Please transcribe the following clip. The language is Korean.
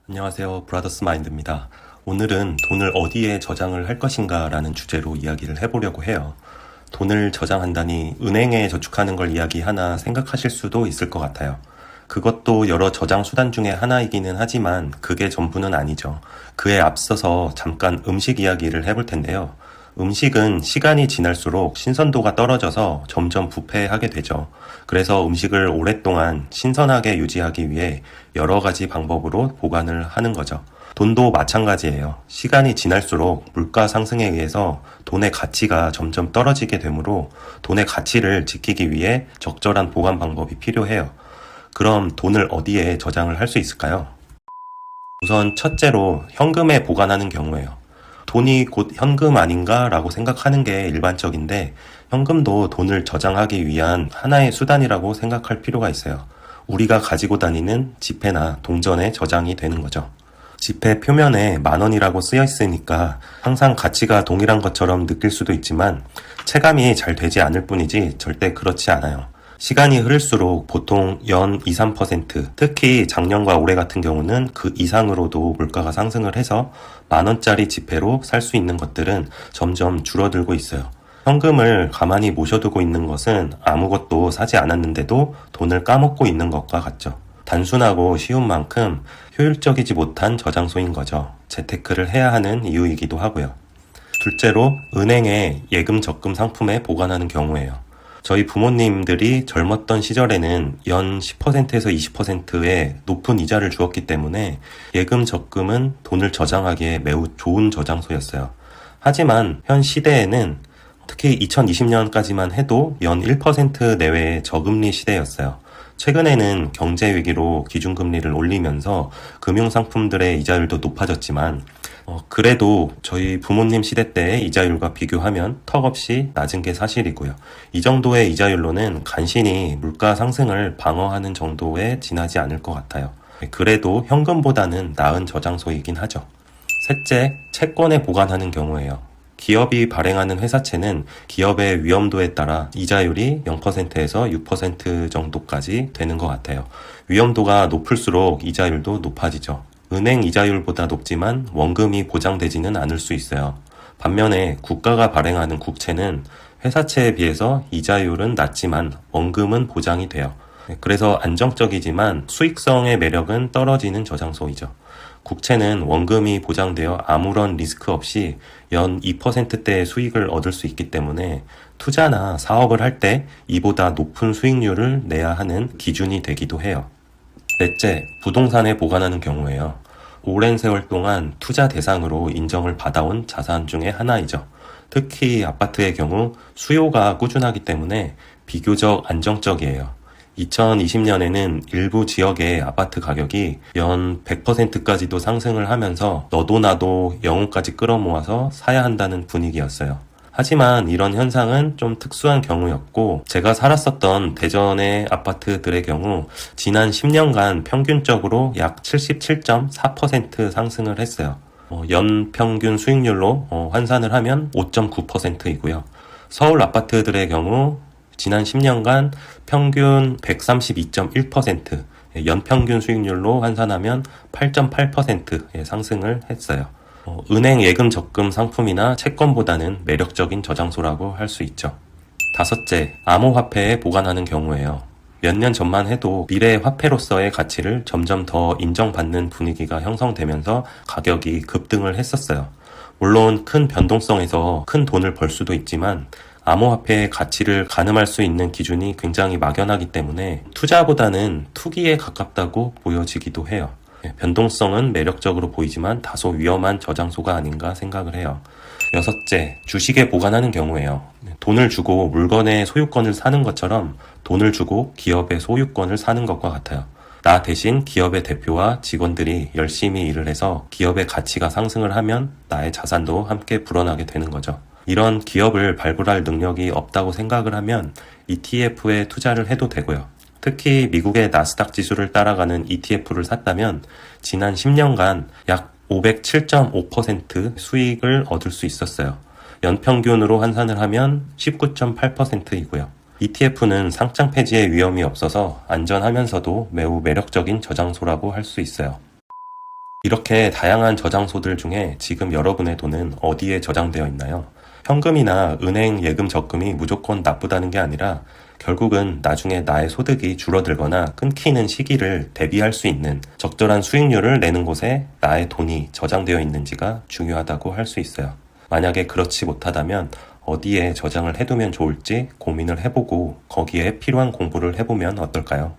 안녕하세요. 브라더스 마인드입니다. 오늘은 돈을 어디에 저장을 할 것인가 라는 주제로 이야기를 해보려고 해요. 돈을 저장한다니 은행에 저축하는 걸 이야기하나 생각하실 수도 있을 것 같아요. 그것도 여러 저장 수단 중에 하나이기는 하지만 그게 전부는 아니죠. 그에 앞서서 잠깐 음식 이야기를 해볼 텐데요. 음식은 시간이 지날수록 신선도가 떨어져서 점점 부패하게 되죠. 그래서 음식을 오랫동안 신선하게 유지하기 위해 여러 가지 방법으로 보관을 하는 거죠. 돈도 마찬가지예요. 시간이 지날수록 물가 상승에 의해서 돈의 가치가 점점 떨어지게 되므로 돈의 가치를 지키기 위해 적절한 보관 방법이 필요해요. 그럼 돈을 어디에 저장을 할 수 있을까요? 우선 첫째로 현금에 보관하는 경우예요. 돈이 곧 현금 아닌가 라고 생각하는 게 일반적인데 현금도 돈을 저장하기 위한 하나의 수단이라고 생각할 필요가 있어요. 우리가 가지고 다니는 지폐나 동전에 저장이 되는 거죠. 지폐 표면에 10,000원이라고 쓰여 있으니까 항상 가치가 동일한 것처럼 느낄 수도 있지만 체감이 잘 되지 않을 뿐이지 절대 그렇지 않아요. 시간이 흐를수록 보통 연 2, 3%, 특히 작년과 올해 같은 경우는 그 이상으로도 물가가 상승을 해서 10,000원짜리 지폐로 살 수 있는 것들은 점점 줄어들고 있어요. 현금을 가만히 모셔두고 있는 것은 아무것도 사지 않았는데도 돈을 까먹고 있는 것과 같죠. 단순하고 쉬운 만큼 효율적이지 못한 저장소인 거죠. 재테크를 해야 하는 이유이기도 하고요. 둘째로 은행에 예금 적금 상품에 보관하는 경우예요. 저희 부모님들이 젊었던 시절에는 연 10%에서 20%의 높은 이자를 주었기 때문에 예금 적금은 돈을 저장하기에 매우 좋은 저장소였어요. 하지만 현 시대에는 특히 2020년까지만 해도 연 1% 내외의 저금리 시대였어요. 최근에는 경제 위기로 기준금리를 올리면서 금융상품들의 이자율도 높아졌지만 그래도 저희 부모님 시대 때의 이자율과 비교하면 턱없이 낮은 게 사실이고요. 이 정도의 이자율로는 간신히 물가 상승을 방어하는 정도에 지나지 않을 것 같아요. 그래도 현금보다는 나은 저장소이긴 하죠. 셋째, 채권에 보관하는 경우예요. 기업이 발행하는 회사채는 기업의 위험도에 따라 이자율이 0%에서 6% 정도까지 되는 것 같아요. 위험도가 높을수록 이자율도 높아지죠. 은행 이자율보다 높지만 원금이 보장되지는 않을 수 있어요. 반면에 국가가 발행하는 국채는 회사채에 비해서 이자율은 낮지만 원금은 보장이 돼요. 그래서 안정적이지만 수익성의 매력은 떨어지는 저장소이죠. 국채는 원금이 보장되어 아무런 리스크 없이 연 2%대의 수익을 얻을 수 있기 때문에 투자나 사업을 할 때 이보다 높은 수익률을 내야 하는 기준이 되기도 해요. 넷째, 부동산에 보관하는 경우예요. 오랜 세월 동안 투자 대상으로 인정을 받아온 자산 중에 하나이죠. 특히 아파트의 경우 수요가 꾸준하기 때문에 비교적 안정적이에요. 2020년에는 일부 지역의 아파트 가격이 연 100%까지도 상승을 하면서 너도 나도 영혼까지 끌어모아서 사야 한다는 분위기였어요. 하지만 이런 현상은 좀 특수한 경우였고 제가 살았었던 대전의 아파트들의 경우 지난 10년간 평균적으로 약 77.4% 상승을 했어요. 연평균 수익률로 환산을 하면 5.9%이고요. 서울 아파트들의 경우 지난 10년간 평균 132.1%, 연평균 수익률로 환산하면 8.8%의 상승을 했어요. 은행 예금 적금 상품이나 채권보다는 매력적인 저장소라고 할 수 있죠. 다섯째, 암호화폐에 보관하는 경우예요. 몇 년 전만 해도 미래의 화폐로서의 가치를 점점 더 인정받는 분위기가 형성되면서 가격이 급등을 했었어요. 물론 큰 변동성에서 큰 돈을 벌 수도 있지만 암호화폐의 가치를 가늠할 수 있는 기준이 굉장히 막연하기 때문에 투자보다는 투기에 가깝다고 보여지기도 해요. 변동성은 매력적으로 보이지만 다소 위험한 저장소가 아닌가 생각을 해요. 여섯째, 주식에 보관하는 경우예요. 돈을 주고 물건의 소유권을 사는 것처럼 돈을 주고 기업의 소유권을 사는 것과 같아요. 나 대신 기업의 대표와 직원들이 열심히 일을 해서 기업의 가치가 상승을 하면 나의 자산도 함께 불어나게 되는 거죠. 이런 기업을 발굴할 능력이 없다고 생각을 하면 ETF에 투자를 해도 되고요. 특히 미국의 나스닥 지수를 따라가는 ETF를 샀다면 지난 10년간 약 507.5% 수익을 얻을 수 있었어요. 연평균으로 환산을 하면 19.8%이고요. ETF는 상장 폐지의 위험이 없어서 안전하면서도 매우 매력적인 저장소라고 할 수 있어요. 이렇게 다양한 저장소들 중에 지금 여러분의 돈은 어디에 저장되어 있나요? 현금이나 은행 예금 적금이 무조건 나쁘다는 게 아니라 결국은 나중에 나의 소득이 줄어들거나 끊기는 시기를 대비할 수 있는 적절한 수익률을 내는 곳에 나의 돈이 저장되어 있는지가 중요하다고 할 수 있어요. 만약에 그렇지 못하다면 어디에 저장을 해두면 좋을지 고민을 해보고 거기에 필요한 공부를 해보면 어떨까요?